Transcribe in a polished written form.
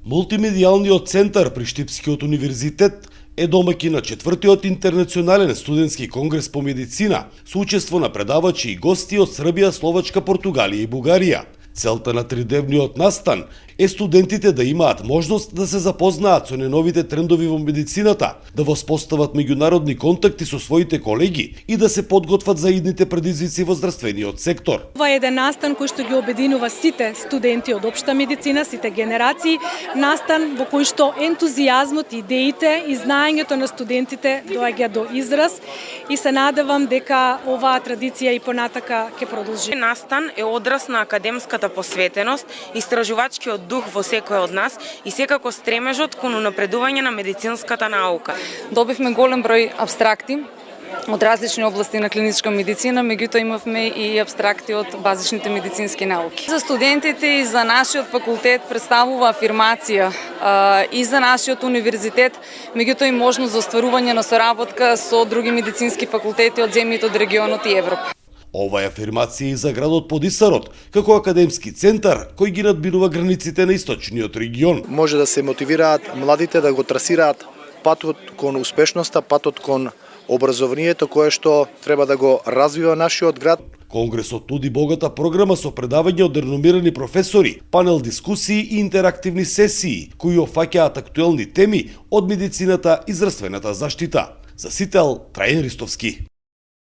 Мултимедијалниот центар при Штипскиот универзитет е домаќин на 4-тиот интернационален студентски конгрес по медицина со учество на предавачи и гости од Србија, Словачка, Португалија и Бугарија. Целта на тридневниот настан е студентите да имаат можност да се запознаат со најновите трендови во медицината, да воспостават меѓународни контакти со своите колеги и да се подготват за идните предизвици во здравствениот сектор. Ова е еден настан кој што ги обединува сите студенти од општа медицина, сите генерации, настан во кој што ентузијазмот, идеите и знаењето на студентите доаѓа до израз и се надевам дека оваа традиција и понатака ќе продолжи. Настан е одраз на академската посветеност, истражувачкиот дух во секој од нас и секако стремежот кон унапредување на медицинската наука. Добивме голем број апстракти од различни области на клиничка медицина, меѓутоа имавме и апстракти од базичните медицински науки. За студентите и за нашиот факултет представува афирмација и за нашиот универзитет, меѓутоа и можност за остварување на соработка со други медицински факултети од земјите од регионот и Европа. Ова е афирмација и за градот Подисарот, како академски центар кој ги надбинува границите на источниот регион. Може да се мотивираат младите да го трасираат патот кон успешноста, патот кон образованието кое што треба да го развива нашиот град. Конгресот нуди богата програма со предавања од реномирани професори, панел дискусии и интерактивни сесии кои опфаќаат актуелни теми од медицината и здравствената заштита. За Сител, Трајан Ристовски.